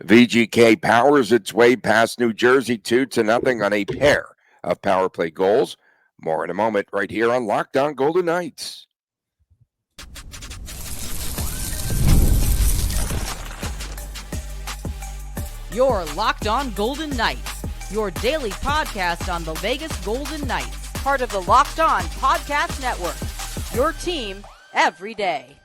VGK powers its way past New Jersey 2-0 on a pair of power play goals. More in a moment right here on Locked On Golden Knights. You're Locked On Golden Knights, your daily podcast on the Vegas Golden Knights, part of the Locked On Podcast Network, your team every day.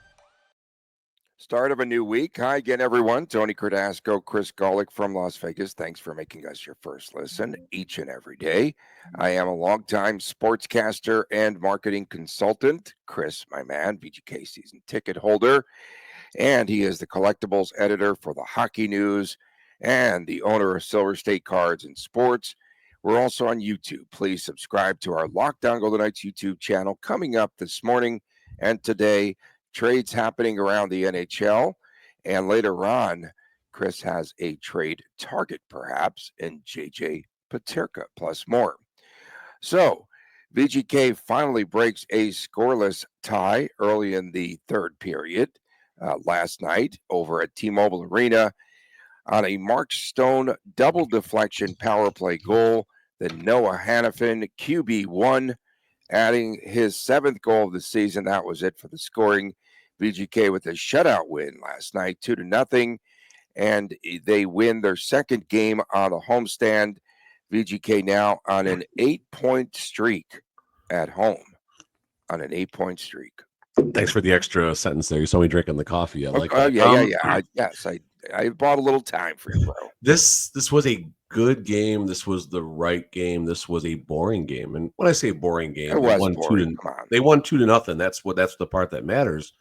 Start of a new week. Hi again, everyone. Tony Cardasco, Chris Golick from Las Vegas. Thanks for making us your first listen each and every day. I am a longtime sportscaster and marketing consultant. Chris, my man, VGK season ticket holder, and he is the collectibles editor for the Hockey News and the owner of Silver State Cards and Sports. We're also on YouTube. Please subscribe to our Locked On Golden Knights YouTube channel. Coming up this morning and today, trades happening around the NHL. And later on, Chris has a trade target, perhaps, in JJ Peterka, plus more. So, VGK finally breaks a scoreless tie early in the third period last night over at T-Mobile Arena on a Mark Stone double deflection power play goal. Then Noah Hannafin, QB1, adding his seventh goal of the season. That was it for the scoring. VGK with a shutout win last night, 2-0, and they win their second game on the homestand. VGK now on an 8-point streak at home. On an 8-point streak. Thanks for the extra sentence there. You saw me drinking the coffee. I like that. Yeah. I bought a little time for you, bro. This was a good game. This was the right game. This was a boring game. And when I say boring game, they won 2-0. That's the part that matters.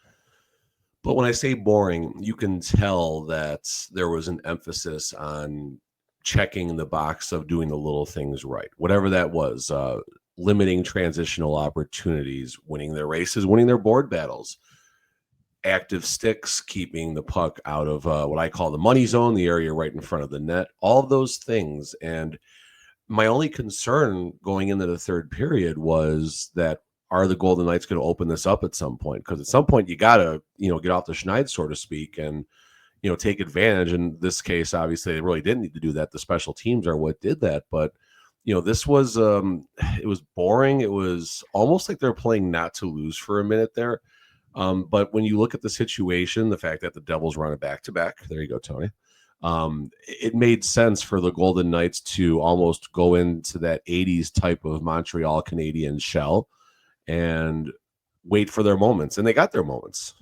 But when I say boring, you can tell that there was an emphasis on checking the box of doing the little things right. Whatever that was, limiting transitional opportunities, winning their races, winning their board battles, active sticks, keeping the puck out of what I call the money zone, the area right in front of the net, all of those things. And my only concern going into the third period was that, are the Golden Knights going to open this up at some point? Because at some point you got to, get off the schneid, so to speak, and, take advantage. In this case, obviously, they really didn't need to do that. The special teams are what did that. But, this was, it was boring. It was almost like they're playing not to lose for a minute there. But when you look at the situation, the fact that the Devils run a back-to-back, there you go, Tony. It made sense for the Golden Knights to almost go into that 80s type of Montreal Canadiens shell and wait for their moments. And they got their moments.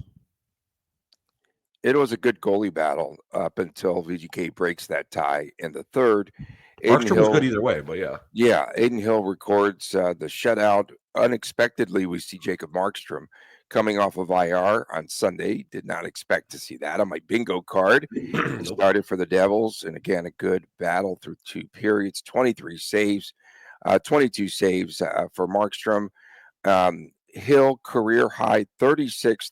It was a good goalie battle up until VGK breaks that tie in the third. Markstrom was good either way, but yeah. Yeah, Aiden Hill records the shutout. Unexpectedly, we see Jacob Markstrom coming off of IR on Sunday. Did not expect to see that on my bingo card. Started for the Devils, and again, a good battle through two periods, 23 saves, 22 saves for Markstrom. Hill career high 36th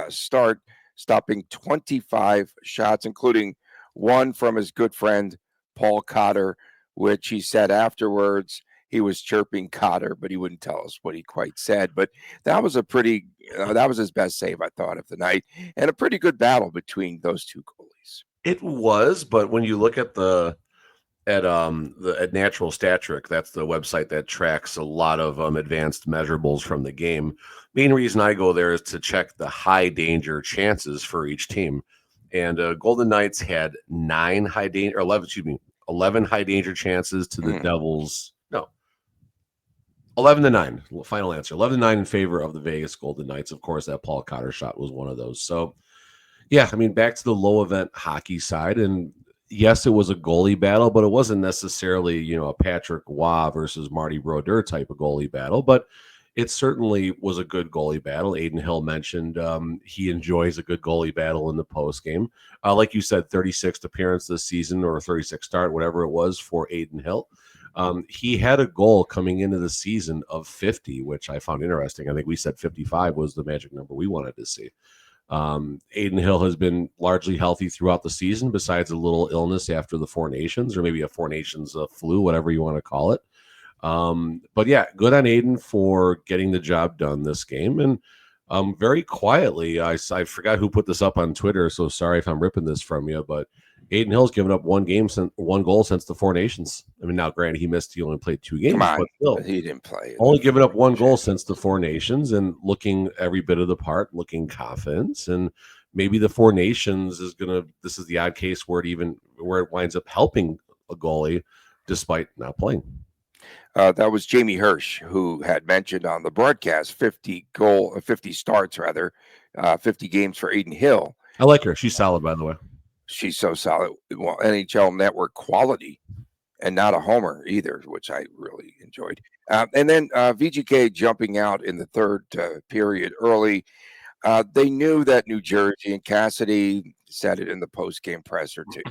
start, stopping 25 shots, including one from his good friend Paul Cotter, which he said afterwards he was chirping Cotter, but he wouldn't tell us what he quite said. But that was that was his best save, I thought, of the night, and a pretty good battle between those two goalies. It was, but when you look at at Natural Stat Trick, that's the website that tracks a lot of advanced measurables from the game. Main reason I go there is to check the high danger chances for each team. And Golden Knights had 11 high danger chances to the Devils. No, 11-9. Final answer. 11-9 in favor of the Vegas Golden Knights. Of course, that Paul Cotter shot was one of those. So, yeah, I mean, back to the low event hockey side, and yes, it was a goalie battle, but it wasn't necessarily, a Patrick Waugh versus Marty Brodeur type of goalie battle, but it certainly was a good goalie battle. Aiden Hill mentioned he enjoys a good goalie battle in the postgame. Like you said, 36th appearance this season, or 36th start, whatever it was for Aiden Hill. He had a goal coming into the season of 50, which I found interesting. I think we said 55 was the magic number we wanted to see. Aiden Hill has been largely healthy throughout the season, besides a little illness after the Four Nations, or maybe a Four Nations flu, whatever you want to call it. But yeah, good on Aiden for getting the job done this game. And very quietly, I forgot who put this up on Twitter, so sorry if I'm ripping this from you, but Aiden Hill's given up one goal since the Four Nations. I mean, now granted, he only played 2 games, but still, he didn't play. Only given up one goal since the Four Nations, and looking every bit of the part, looking confident, and maybe the Four Nations this is the odd case where it winds up helping a goalie despite not playing. That was Jamie Hirsch who had mentioned on the broadcast 50 starts, 50 games for Aiden Hill. I like her. She's solid, by the way. She's so solid. Well, NHL Network quality, and not a homer either, which I really enjoyed. And then VGK jumping out in the third period early. They knew that New Jersey, and Cassidy said it in the post-game presser too,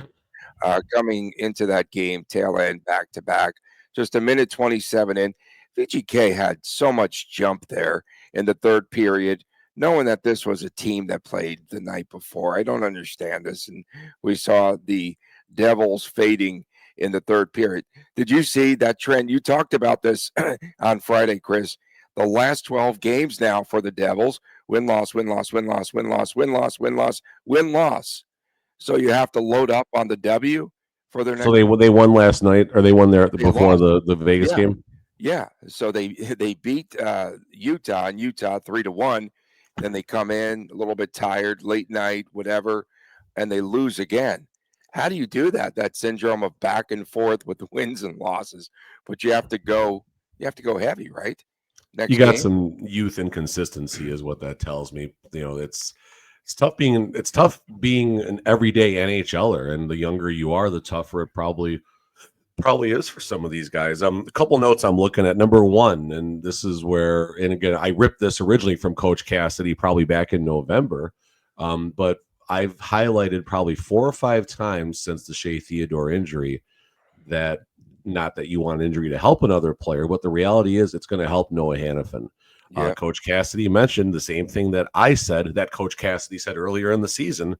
coming into that game, tail end, back-to-back, just a minute 27 in. VGK had so much jump there in the third period, knowing that this was a team that played the night before. I don't understand this. And we saw the Devils fading in the third period. Did you see that trend? You talked about this on Friday, Chris. The last 12 games now for the Devils, win-loss, win-loss, win-loss, win-loss, win-loss, win-loss, win-loss. So you have to load up on the W for their next. So they won last night, or they won there before the Vegas game? Yeah. So they beat Utah, and Utah 3-1. Then they come in a little bit tired, late night, whatever, and they lose again. How do you do that? That syndrome of back and forth with the wins and losses, but you have to go heavy, right? You got some youth inconsistency, is what that tells me. It's tough being an everyday NHLer, and the younger you are, the tougher it probably is for some of these guys. A couple notes I'm looking at. Number one, and this is where, and again, I ripped this originally from Coach Cassidy probably back in November, but I've highlighted probably 4 or 5 times since the Shea Theodore injury that, not that you want an injury to help another player, but the reality is it's going to help Noah Hannafin. Yeah. Coach Cassidy mentioned the same thing that I said, that Coach Cassidy said earlier in the season,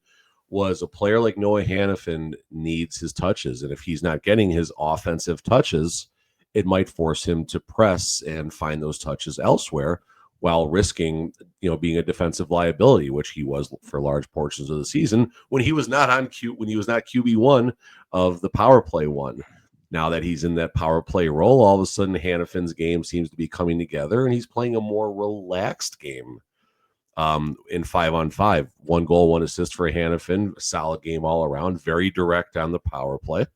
was a player like Noah Hannafin needs his touches. And if he's not getting his offensive touches, it might force him to press and find those touches elsewhere, while risking, being a defensive liability, which he was for large portions of the season when he was not QB1 of the power play one. Now that he's in that power play role, all of a sudden Hannafin's game seems to be coming together, and he's playing a more relaxed game in 5-on-5. 1 goal, 1 assist for Hannafin. Solid game all around. Very direct on the power play.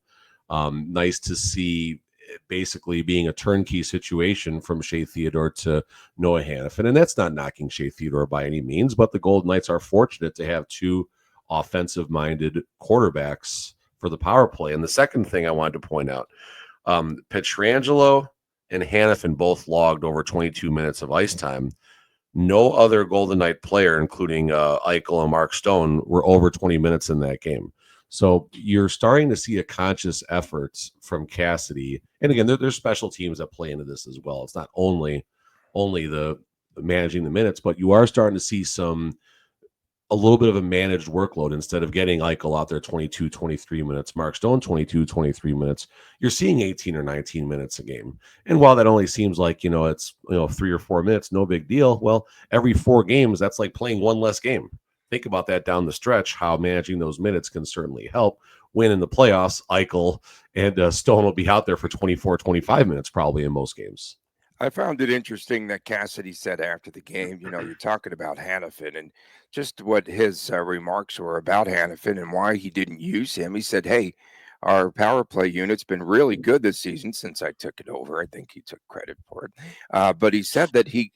Nice to see basically being a turnkey situation from Shea Theodore to Noah Hannafin. And that's not knocking Shea Theodore by any means, but the Golden Knights are fortunate to have 2 offensive-minded quarterbacks for the power play. And the second thing I wanted to point out, Pietrangelo and Hannafin both logged over 22 minutes of ice time. No other Golden Knight player, including Eichel and Mark Stone, were over 20 minutes in that game. So you're starting to see a conscious effort from Cassidy. And again, there's special teams that play into this as well. It's not only the managing the minutes, but you are starting to see a little bit of a managed workload. Instead of getting Eichel out there 22, 23 minutes, Mark Stone 22, 23 minutes, you're seeing 18 or 19 minutes a game. And while that only seems like, it's 3 or 4 minutes, no big deal. Well, every 4 games, that's like playing 1 less game. Think about that down the stretch, how managing those minutes can certainly help. When in the playoffs, Eichel and Stone will be out there for 24, 25 minutes probably in most games. I found it interesting that Cassidy said after the game, you're talking about Hannafin and just what his remarks were about Hannafin and why he didn't use him. He said, hey, our power play unit's been really good this season since I took it over. I think he took credit for it. But he said that he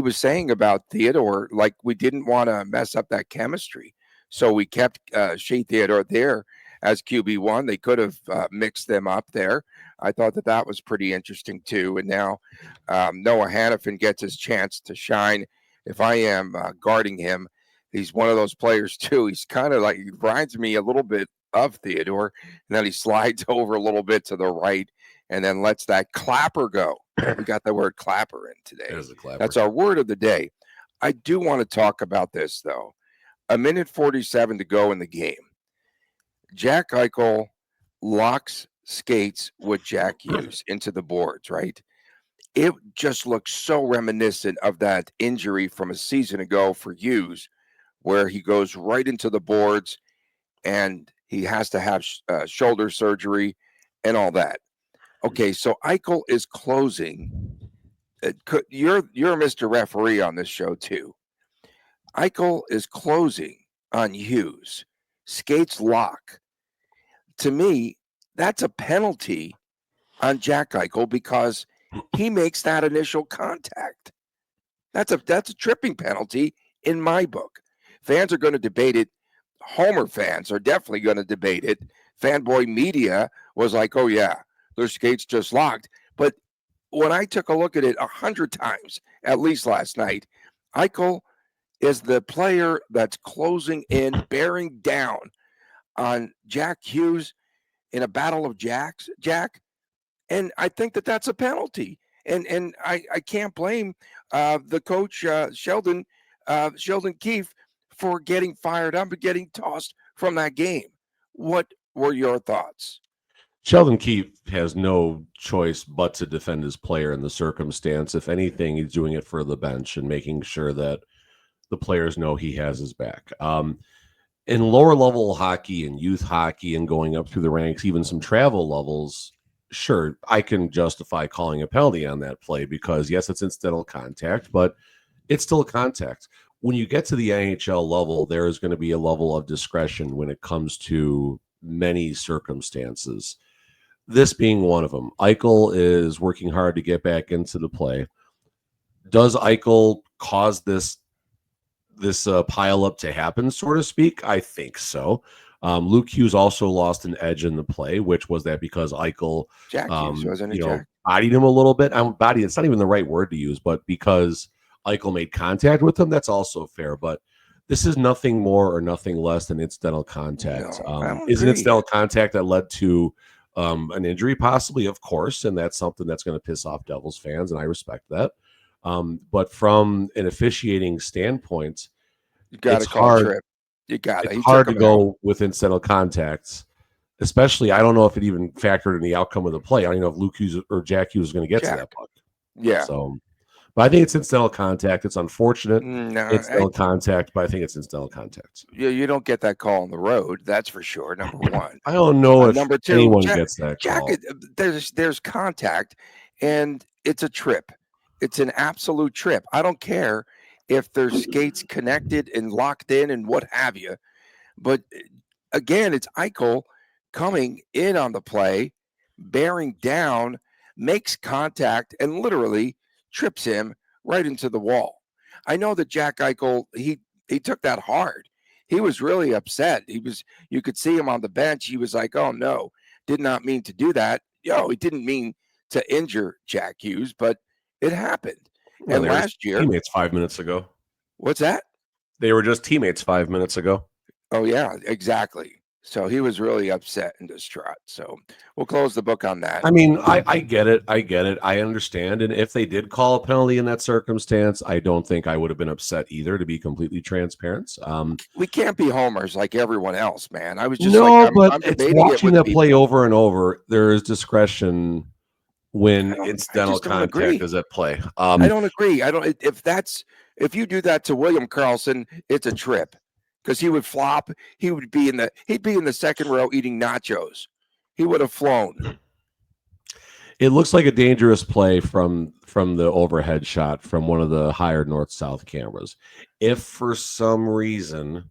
was saying about Theodore, like, we didn't want to mess up that chemistry. So we kept Shea Theodore there as QB1. They could have mixed them up there. I thought that was pretty interesting too. And now Noah Hannafin gets his chance to shine. If I am guarding him, he's one of those players too. He's kind of like, he reminds me a little bit of Theodore, and then he slides over a little bit to the right and then lets that clapper go. We got the word clapper in today. That's our word of the day. I do want to talk about this though. 1:47 to go in the game. Jack Eichel locks skates with Jack Hughes into the boards, right? It just looks so reminiscent of that injury from a season ago for Hughes, where he goes right into the boards and He has to have shoulder surgery and all that. Okay, so Eichel is closing. You're Mr. Referee on this show too. Eichel is closing on Hughes. Skates lock. To me, that's a penalty on Jack Eichel because he makes that initial contact. That's a tripping penalty in my book. Fans are going to debate it. Homer fans are definitely going to debate it. Fanboy media was like, oh yeah, their skates just locked. But when I took a look at it 100 times, at least last night, Eichel is the player that's closing in, bearing down on Jack Hughes in a battle of Jack. And I think that that's a penalty. And I can't blame the coach, Sheldon Keefe, for getting fired up and getting tossed from that game. What were your thoughts? Sheldon Keefe has no choice but to defend his player in the circumstance. If anything, he's doing it for the bench and making sure that the players know he has his back. In lower level hockey and youth hockey and going up through the ranks, even some travel levels, sure, I can justify calling a penalty on that play because, yes, it's incidental contact, but it's still contact. When you get to the NHL level, there is going to be a level of discretion when it comes to many circumstances. This being one of them. Eichel is working hard to get back into the play. Does Eichel cause this pile up to happen, so to speak? I think so. Luke Hughes also lost an edge in the play, which was that because Eichel, Jack Hughes, wasn't it, Jack? Bodied him a little bit. Body, it's not even the right word to use, but because Eichel made contact with him, that's also fair. But this is nothing more or nothing less than incidental contact. No, is an incidental contact that led to an injury, possibly, of course, and that's something that's going to piss off Devils fans, and I respect that. But from an officiating standpoint, you got to call a trip. You got it. It's hard to go with incidental contacts, especially. I don't know if it even factored in the outcome of the play. I don't know if Luke Hughes or Jack Hughes was going to get to that puck. Yeah. So, but I think it's incidental contact. It's unfortunate. Incidental contact, but I think it's incidental contact. Yeah, you don't get that call on the road. That's for sure. Number one. I don't know if number two, anyone gets that call. There's contact, and it's a trip. It's an absolute trip. I don't care if there's skates connected and locked in and what have you. But again, it's Eichel coming in on the play, bearing down, makes contact, and literally trips him right into the wall. I know that Jack Eichel, he took that hard. He was really upset. You could see him on the bench. He was like, oh no, did not mean to do that. He didn't mean to injure Jack Hughes, but it happened. Well, and last year, teammates 5 minutes ago. What's that? They were just teammates 5 minutes ago. Oh yeah, exactly. So he was really upset and distraught. So we'll close the book on that. I mean, I get it. I understand. And if they did call a penalty in that circumstance, I don't think I would have been upset either, to be completely transparent. We can't be homers like everyone else, man. I was just I'm it's watching that play over and over. There is discretion when incidental contact is at play. I don't agree. If you do that to William Karlsson, it's a trip. Because he would flop, he'd be in the second row eating nachos. He would have flown. It looks like a dangerous play from the overhead shot from one of the higher north-south cameras. If for some reason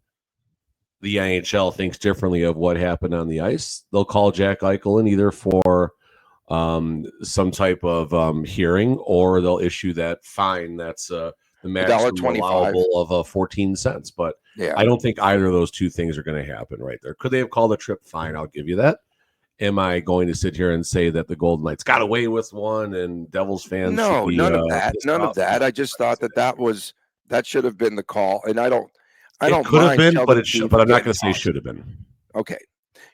the NHL thinks differently of what happened on the ice, they'll call Jack Eichel in either for some type of hearing, or they'll issue that fine that's the maximum allowable of 14 cents. But yeah, I don't think either of those two things are going to happen right there. Could they have called a trip? Fine, I'll give you that. Am I going to sit here and say that the Golden Knights got away with one and Devils fans? No, none of that. None of that. I just thought that should have been the call, and I don't. It could have been, but I'm not going to say should have been. Okay.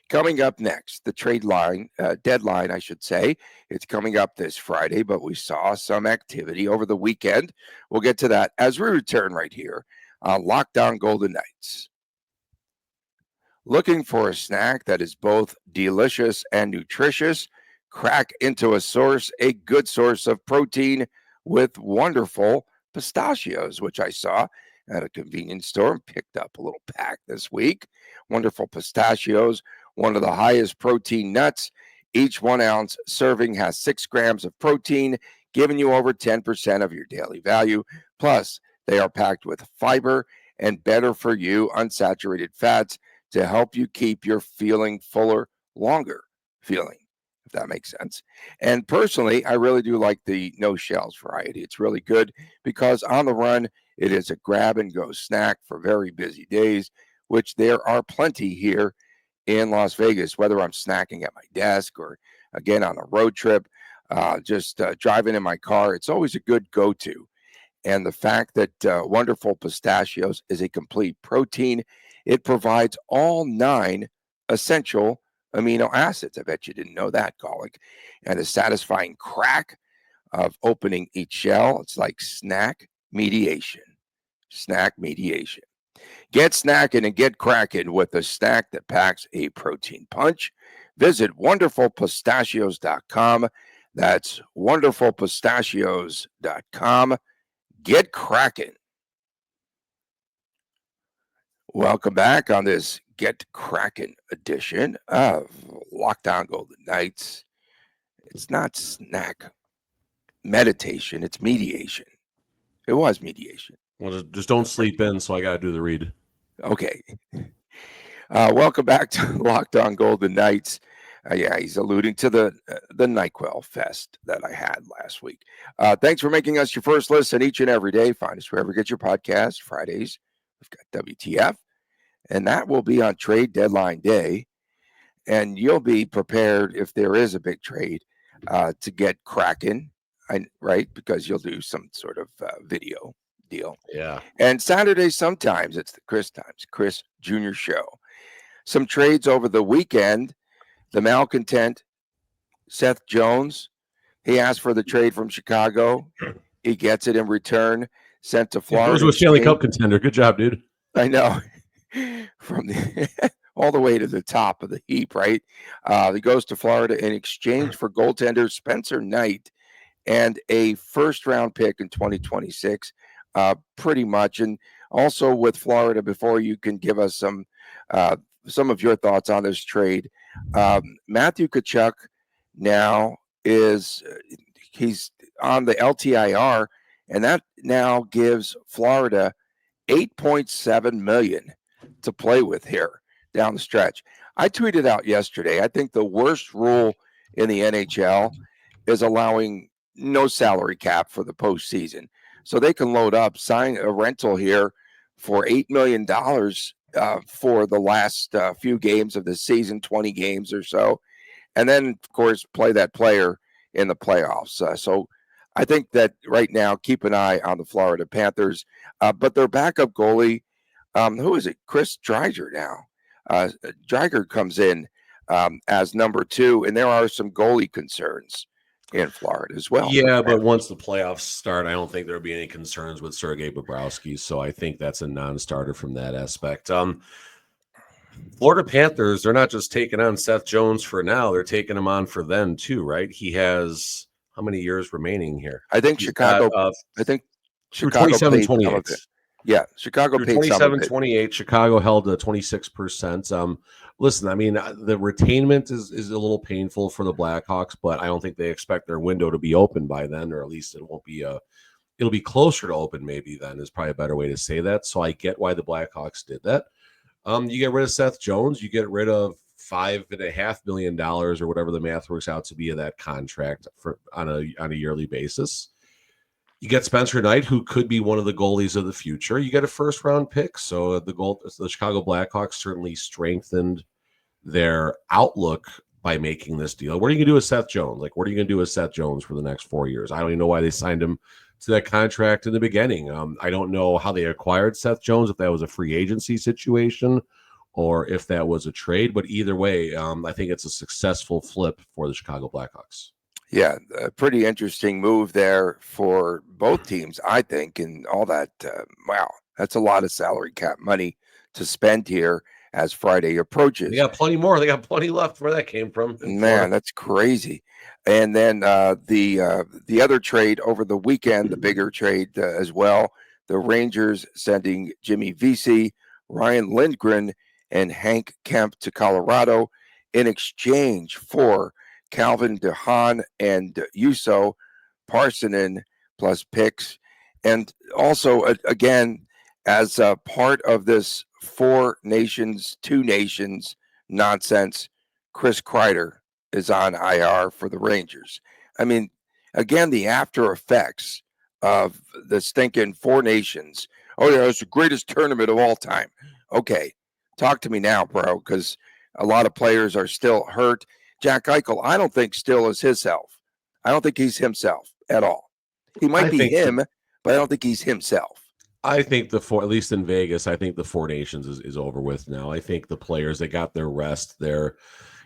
Coming up next, the trade line deadline, I should say. It's coming up this Friday, but we saw some activity over the weekend. We'll get to that as we return right here on Locked On Golden Knights. Looking for a snack that is both delicious and nutritious? Crack into a good source of protein with wonderful pistachios, which I saw at a convenience store and picked up a little pack this week. Wonderful Pistachios, one of the highest protein nuts. Each 1 ounce serving has 6 grams of protein, giving you over 10% of your daily value. Plus, they are packed with fiber and better for you unsaturated fats to help you keep your feeling fuller longer feeling, if that makes sense. And personally, I really do like the no shells variety. It's really good because on the run, it is a grab and go snack for very busy days, which there are plenty here in Las Vegas, whether I'm snacking at my desk or again on a road trip, just driving in my car. It's always a good go-to. And the fact that Wonderful Pistachios is a complete protein, it provides all 9 essential amino acids. I bet you didn't know that, Colic. And a satisfying crack of opening each shell. It's like snack mediation. Snack mediation. Get snacking and get cracking with a snack that packs a protein punch. Visit wonderfulpistachios.com. That's wonderfulpistachios.com. Get cracking. Welcome back on this Get Crackin' edition of Lockdown Golden Knights. It's not snack meditation, it's mediation. It was mediation. Well, just don't sleep in, so I got to do the read. Okay. Welcome back to Lockdown Golden Knights. Yeah, he's alluding to the NyQuil Fest that I had last week. Thanks for making us your first listen each and every day. Find us wherever you get your podcast. Fridays, we've got WTF, and that will be on trade deadline day. And you'll be prepared if there is a big trade to get cracking, right? Because you'll do some sort of video deal. Yeah. And Saturday, sometimes it's the Chris Jr. Show. Some trades over the weekend. The malcontent, Seth Jones, he asked for the trade from Chicago. He gets it in return, sent to Florida. He was a Stanley Cup contender. Good job, dude. I know. From the all the way to the top of the heap, right? He goes to Florida in exchange for goaltender Spencer Knight and a first-round pick in 2026, pretty much. And also with Florida, before you can give us some of your thoughts on this trade, Matthew Tkachuk now he's on the LTIR, and that now gives Florida $8.7 million to play with here down the stretch. I tweeted out yesterday, I think the worst rule in the NHL is allowing no salary cap for the postseason. So they can load up, sign a rental here for $8 million for the last few games of the season, 20 games or so. And then, of course, play that player in the playoffs. So I think that right now, keep an eye on the Florida Panthers. But their backup goalie, who is it? Chris Driedger now. Driedger comes in as number 2, and there are some goalie concerns in Florida as well. Yeah, but once the playoffs start, I don't think there'll be any concerns with Sergei Bobrovsky. So I think that's a non-starter from that aspect. Florida Panthers, they're not just taking on Seth Jones for now; they're taking him on for then too, right? He has how many years remaining here? I think Chicago. I think Chicago 27-28. Yeah, Chicago paid 27-28. Chicago held 26%. Listen, I mean, the retainment is a little painful for the Blackhawks, but I don't think they expect their window to be open by then, or at least it won't be it'll be closer to open maybe then is probably a better way to say that. So I get why the Blackhawks did that. You get rid of Seth Jones, you get rid of $5.5 million or whatever the math works out to be of that contract on a yearly basis. You get Spencer Knight, who could be one of the goalies of the future. You get a first-round pick. So the Chicago Blackhawks certainly strengthened their outlook by making this deal. What are you going to do with Seth Jones? What are you going to do with Seth Jones for the next 4 years? I don't even know why they signed him to that contract in the beginning. I don't know how they acquired Seth Jones, if that was a free agency situation or if that was a trade. But either way, I think it's a successful flip for the Chicago Blackhawks. Yeah, a pretty interesting move there for both teams, I think, and all that. Wow, that's a lot of salary cap money to spend here as Friday approaches. They got plenty more. They got plenty left where that came from. Man, that's crazy. And then the other trade over the weekend, the bigger trade as well, the Rangers sending Jimmy Vesey, Ryan Lindgren, and Hank Kemp to Colorado in exchange for Calvin DeHaan and Juuso Parssinen plus picks. And also, again, as a part of this 4 nations, 2 nations nonsense, Chris Kreider is on IR for the Rangers. I mean, again, the after effects of the stinking 4 nations. Oh, yeah, it's the greatest tournament of all time. Okay, talk to me now, bro, because a lot of players are still hurt. Jack Eichel, I don't think still is himself. I don't think he's himself at all. He might be him, but I don't think he's himself. I think at least in Vegas, I think the 4 nations is over with now. I think the players, they got their rest. They're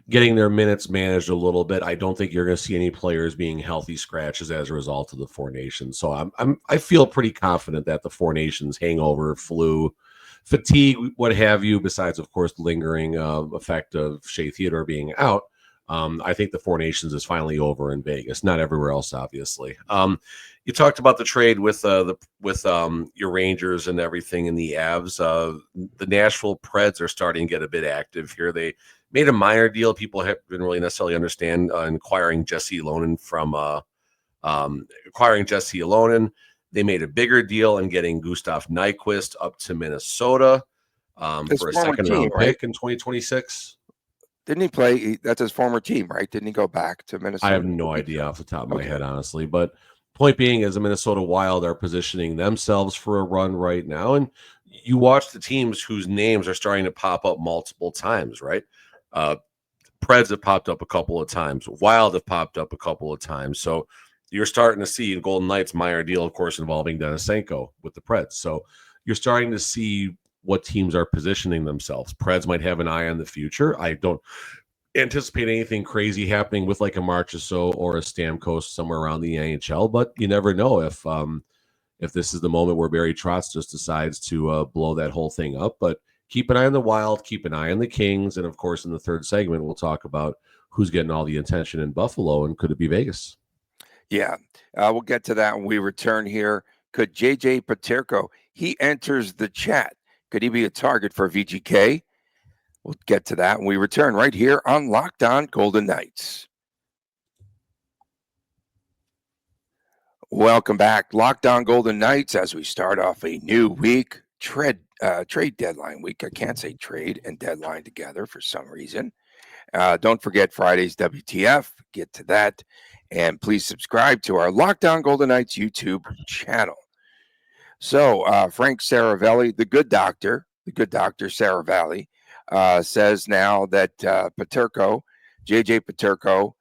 getting their minutes managed a little bit. I don't think you're going to see any players being healthy scratches as a result of the 4 nations. So I feel pretty confident that the 4 nations hangover, flu, fatigue, what have you, besides, of course, the lingering effect of Shea Theodore being out. I think the 4 nations is finally over in Vegas, not everywhere else, obviously. You talked about the trade with your Rangers and everything in the Avs. The Nashville Preds are starting to get a bit active here. They made a minor deal. People didn't really necessarily understand acquiring Jesse Ylönen They made a bigger deal in getting Gustav Nyquist up to Minnesota for a second-round pick in 2026. Didn't he play? That's his former team, right? Didn't he go back to Minnesota? I have no idea off the top of my head, honestly. But point being is the Minnesota Wild are positioning themselves for a run right now. And you watch the teams whose names are starting to pop up multiple times, right? Preds have popped up a couple of times. Wild have popped up a couple of times. So you're starting to see Golden Knights minor deal, of course, involving Denisenko with the Preds. So you're starting to see what teams are positioning themselves. Preds might have an eye on the future. I don't anticipate anything crazy happening with like a Marchessault or a Stamkos somewhere around the NHL, but you never know if this is the moment where Barry Trotz just decides to blow that whole thing up. But keep an eye on the Wild, keep an eye on the Kings, and of course in the third segment we'll talk about who's getting all the attention in Buffalo and could it be Vegas? Yeah, we'll get to that when we return here. Could JJ Peterka, he enters the chat. Could he be a target for VGK? We'll get to that when we return right here on Locked On Golden Knights. Welcome back, Locked On Golden Knights, as we start off a new week, trade deadline week. I can't say trade and deadline together for some reason. Don't forget Friday's WTF. Get to that. And please subscribe to our Locked On Golden Knights YouTube channel. So Frank Saravelli, the good doctor Saravelli, says now that JJ Peterka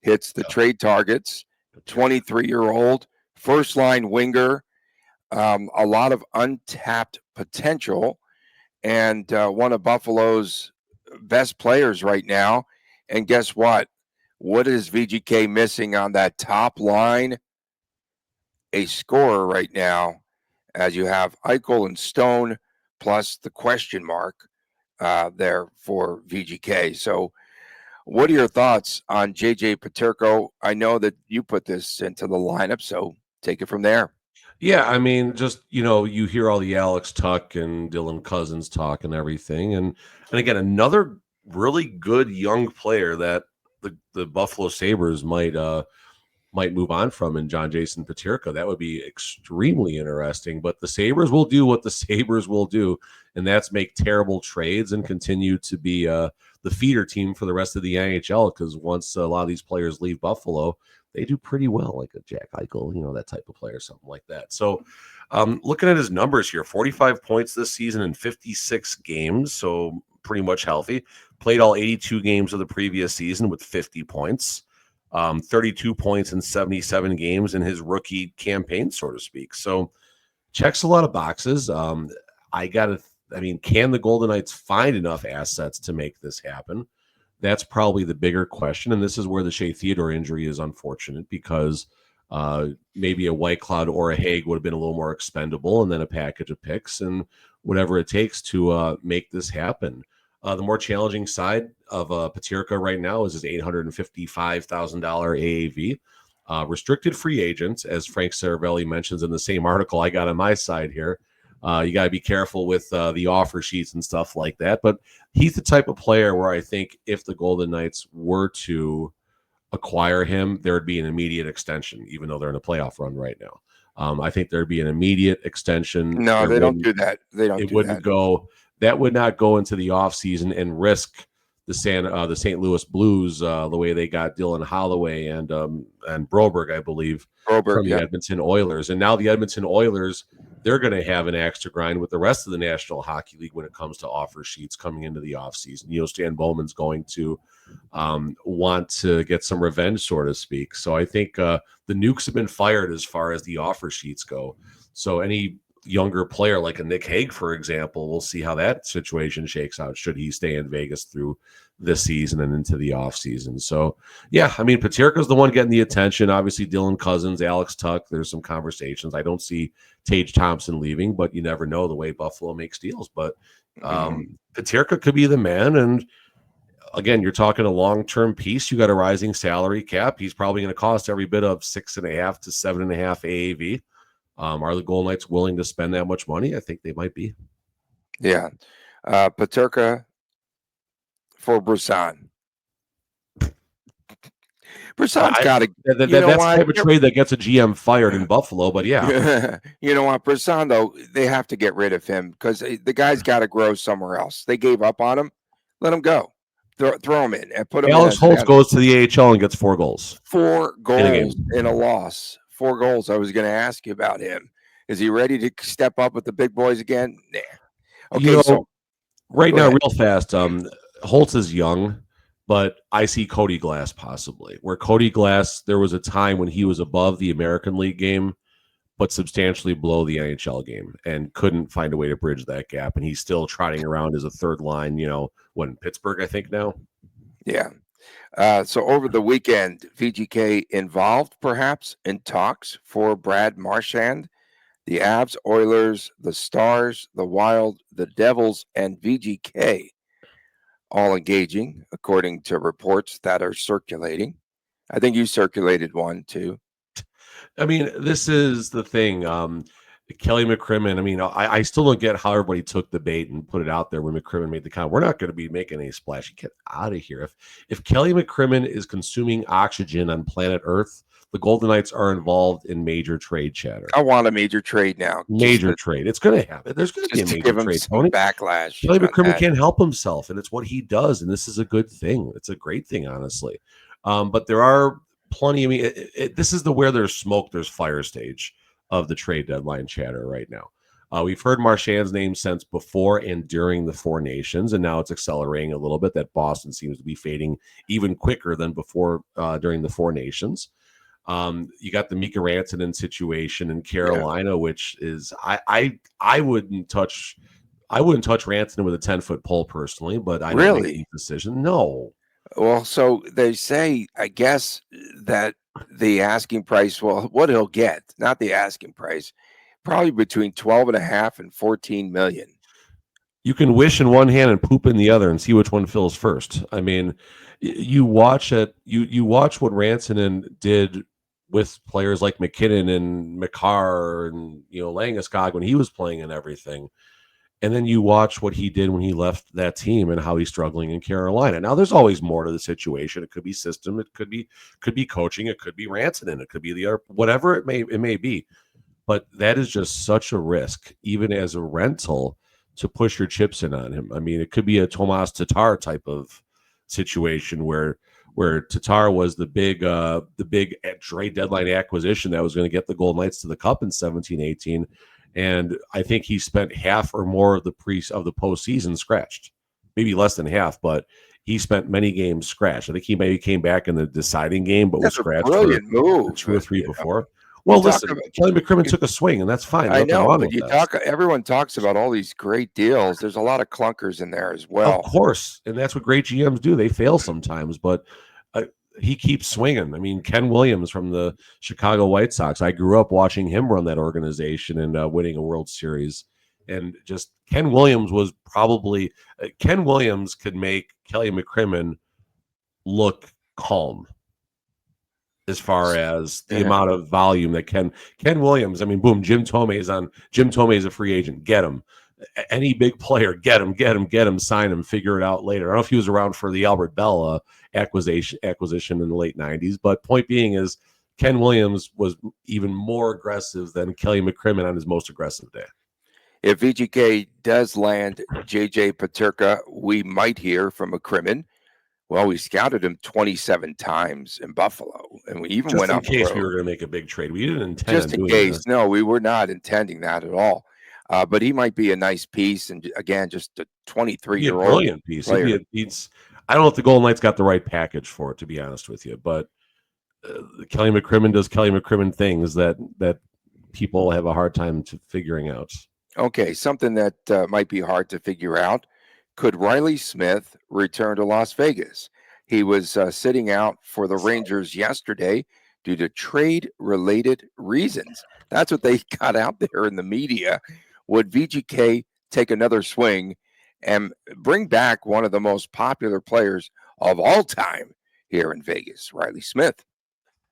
hits the trade targets, 23-year-old, first-line winger, a lot of untapped potential, and one of Buffalo's best players right now. And guess what? What is VGK missing on that top line? A scorer right now, as you have Eichel and Stone, plus the question mark there for VGK. So what are your thoughts on JJ Peterka? I know that you put this into the lineup, so take it from there. Yeah, I mean, just, you hear all the Alex Tuck and Dylan Cousins talk and everything. And again, another really good young player that the Buffalo Sabres might move on from in John Jason Peterka. That would be extremely interesting. But the Sabres will do what the Sabres will do, and that's make terrible trades and continue to be the feeder team for the rest of the NHL, because once a lot of these players leave Buffalo, they do pretty well, like a Jack Eichel, that type of player, something like that. So looking at his numbers here, 45 points this season in 56 games, so pretty much healthy. Played all 82 games of the previous season with 50 points. 32 points in 77 games in his rookie campaign, so to speak. So checks a lot of boxes. Can the Golden Knights find enough assets to make this happen? That's probably the bigger question. And this is where the Shea Theodore injury is unfortunate, because maybe a White Cloud or a Hague would have been a little more expendable, and then a package of picks and whatever it takes to make this happen. The more challenging side of Peterka right now is his $855,000 AAV. Restricted free agents, as Frank Saravelli mentions in the same article I got on my side here. You got to be careful with the offer sheets and stuff like that. But he's the type of player where I think if the Golden Knights were to acquire him, there'd be an immediate extension, even though they're in a playoff run right now. I think there'd be an immediate extension. No, they don't do that. They don't. It wouldn't go. That would not go into the offseason and risk the St. Louis Blues the way they got Dylan Holloway and Broberg, I believe, from the Edmonton Oilers. And now the Edmonton Oilers, they're going to have an axe to grind with the rest of the National Hockey League when it comes to offer sheets coming into the offseason. Stan Bowman's going to want to get some revenge, so to speak. So I think the nukes have been fired as far as the offer sheets go. So any younger player like a Nick Hague, for example, we'll see how that situation shakes out should he stay in Vegas through this season and into the offseason. So, yeah, I mean, Peterka's the one getting the attention. Obviously, Dylan Cousins, Alex Tuck, there's some conversations. I don't see Tage Thompson leaving, but you never know the way Buffalo makes deals. But Peterka could be the man. And, again, you're talking a long-term piece. You got a rising salary cap. He's probably going to cost every bit of 6.5 to 7.5 AAV. Are the Golden Knights willing to spend that much money? I think they might be. Yeah. Peterka for Brisson. Brisson's got to. That's the type of trade that gets a GM fired in Buffalo, but yeah. You know what? Brisson, though, they have to get rid of him because the guy's got to grow somewhere else. They gave up on him. Let him go. Throw him in and put him Alex Holtz goes to the AHL and gets 4 goals. 4 goals in a loss. 4 goals. I was going to ask you about him. Is he ready to step up with the big boys again? Nah. Okay, so right now, real fast, Holtz is young, but I see Cody Glass possibly. Where Cody Glass, there was a time when he was above the American League game, but substantially below the NHL game and couldn't find a way to bridge that gap. And he's still trotting around as a third line, in Pittsburgh, I think now. Yeah. So over the weekend, VGK involved perhaps in talks for Brad Marchand, the Avs, Oilers, the Stars, the Wild, the Devils, and VGK, all engaging, according to reports that are circulating. I think you circulated one too. I mean, this is the thing. Kelly McCrimmon, I mean, I still don't get how everybody took the bait and put it out there when McCrimmon made the comment. We're not going to be making any splash. Get out of here. If Kelly McCrimmon is consuming oxygen on planet Earth, the Golden Knights are involved in major trade chatter. I want a major trade now. Major trade. It's going to happen. There's going to be a major trade. Tony. Backlash. Kelly McCrimmon can't help himself, and it's what he does, and this is a good thing. It's a great thing, honestly. But there are plenty. I mean, this is where there's smoke, there's fire stage of the trade deadline chatter right now. We've heard Marchand's name since before and during the Four Nations, and now it's accelerating a little bit that Boston seems to be fading even quicker than before during the Four Nations. You got the Mika Rantanen situation in Carolina, which is I wouldn't touch Rantanen with a 10-foot pole personally, but I don't make any decision. No. Well, so they say, I guess, that the asking price, what he'll get, not the asking price, probably between 12.5 and 14 million. You can wish in one hand and poop in the other and see which one fills first. I mean, you watch it. You watch what Rantanen did with players like McKinnon and McCarr and Landeskog when he was playing and everything. And then you watch what he did when he left that team and how he's struggling in Carolina. Now, there's always more to the situation. It could be system. It could be coaching. It could be Rantanen. It could be the other, whatever it may be. But that is just such a risk, even as a rental, to push your chips in on him. I mean, it could be a Tomas Tatar type of situation where Tatar was the big trade deadline acquisition that was going to get the Golden Knights to the Cup in 17-18. And I think he spent half or more of the postseason scratched, maybe less than half, but he spent many games scratched. I think he maybe came back in the deciding game, but was scratched for 2 or 3 before. Well, listen, Kelly McCrimmon took a swing, and that's fine. I know, but everyone talks about all these great deals. There's a lot of clunkers in there as well. Of course, and that's what great GMs do. They fail sometimes, but he keeps swinging. I mean, Ken Williams from the Chicago White Sox, I grew up watching him run that organization and winning a World Series. And just Ken Williams was probably Ken Williams could make Kelly McCrimmon look calm. as far as the amount of volume that Ken Williams. I mean, boom, Jim Thome is a free agent. Get him. Any big player, get him, sign him, figure it out later. I don't know if he was around for the Albert Bell acquisition in the late 90s, but point being is Ken Williams was even more aggressive than Kelly McCrimmon on his most aggressive day. If VGK does land JJ Peterka, we might hear from McCrimmon. Well, we scouted him 27 times in Buffalo, and we even went on the road. Just in case we were going to make a big trade. We didn't intend just in case. No, we were not intending that at all. But he might be a nice piece, and again, just a 23-year-old brilliant piece. I don't know if the Golden Knights got the right package for it, to be honest with you. But Kelly McCrimmon does Kelly McCrimmon things that people have a hard time figuring out. Okay, something that might be hard to figure out. Could Riley Smith return to Las Vegas? He was sitting out for the Rangers yesterday due to trade-related reasons. That's what they got out there in the media. Would VGK take another swing and bring back one of the most popular players of all time here in Vegas, Riley Smith?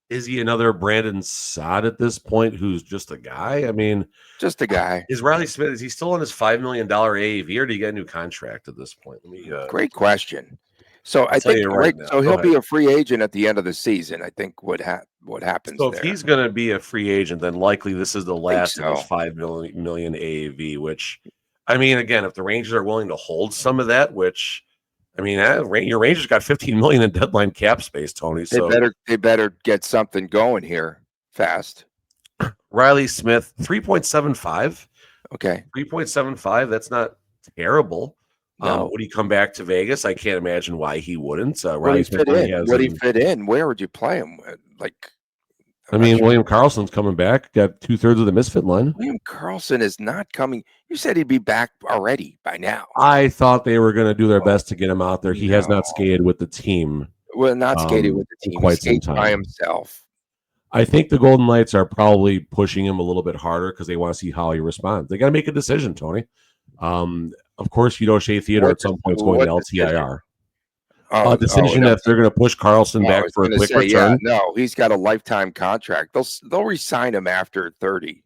Is he another Brandon Saad at this point who's just a guy? I mean, just a guy. Is Riley Smith, is he still on his $5 million AAV, or did he get a new contract at this point? Great question. So I think he'll be a free agent at the end of the season. I think what happens. So if he's going to be a free agent, then likely this is the last of his $5 million AAV. Which, I mean, again, if the Rangers are willing to hold some of that, which, I mean, your Rangers got $15 million in deadline cap space, Tony. So they better get something going here fast. Riley Smith, 3.75. Okay, 3.75. That's not terrible. No. Would he come back to Vegas? I can't imagine why he wouldn't. Would he fit in? Would he fit in? Where would you play him? William Karlsson's coming back. Got 2/3 of the misfit line. William Karlsson is not coming. You said he'd be back already by now. I thought they were going to do their best to get him out there. He has not skated with the team. Well, not skated with the team. Quite some time by himself. I think the Golden Knights are probably pushing him a little bit harder because they want to see how he responds. They got to make a decision, Tony. Of course, Shea Theodore at some point is going to LTIR. A decision that they're going to push Karlsson back for a quick return. Yeah, no, he's got a lifetime contract. They'll re-sign him after 30.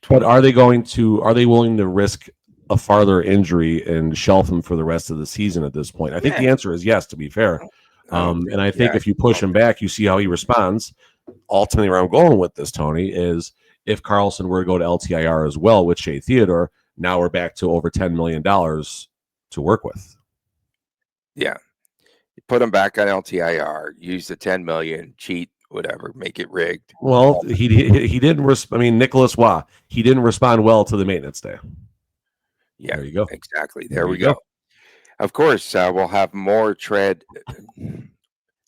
But are they willing to risk a farther injury and shelf him for the rest of the season at this point? I think the answer is yes, to be fair. And I think if you push him back, you see how he responds. Ultimately, where I'm going with this, Tony, is if Karlsson were to go to LTIR as well with Shea Theodore, now we're back to over $10 million to work with. Yeah. You put him back on LTIR, use the $10 million, cheat, whatever, make it rigged. Well, he didn't. Nicholas Waugh, he didn't respond well to the maintenance day. Yeah, there you go. Exactly. There we go. Of course, we'll have more trade.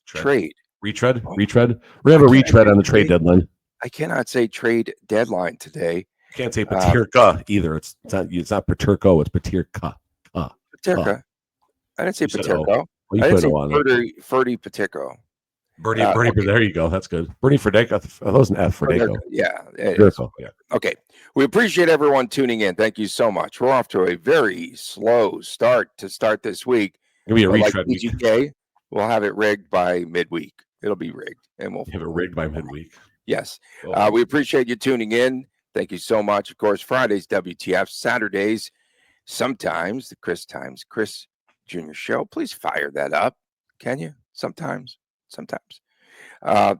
Retread. We're going to have a retread on the trade deadline. I cannot say trade deadline today. You can't say Peterka either. It's not Peterko. It's Peterka. Peterka. I didn't say Peterko. I didn't say Ferdy Peterko. Bernie, there you go. That's good. Bernie Fredeko. That was an F. Fredeko. Yeah. Yeah. Okay. We appreciate everyone tuning in. Thank you so much. We're off to a very slow start this week. It'll be a retread week. VGK, we'll have it rigged by midweek. It'll be rigged, and we'll have it rigged by midweek. Yes. We appreciate you tuning in. Thank you so much. Of course, Fridays, WTF, Saturdays, sometimes the Chris Jr. Show. Please fire that up. Can you? Sometimes.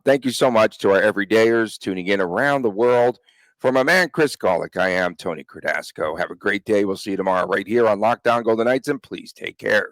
Thank you so much to our everydayers tuning in around the world. For my man, Chris Golick, I am Tony Cardasco. Have a great day. We'll see you tomorrow right here on Lockdown Golden Knights, and please take care.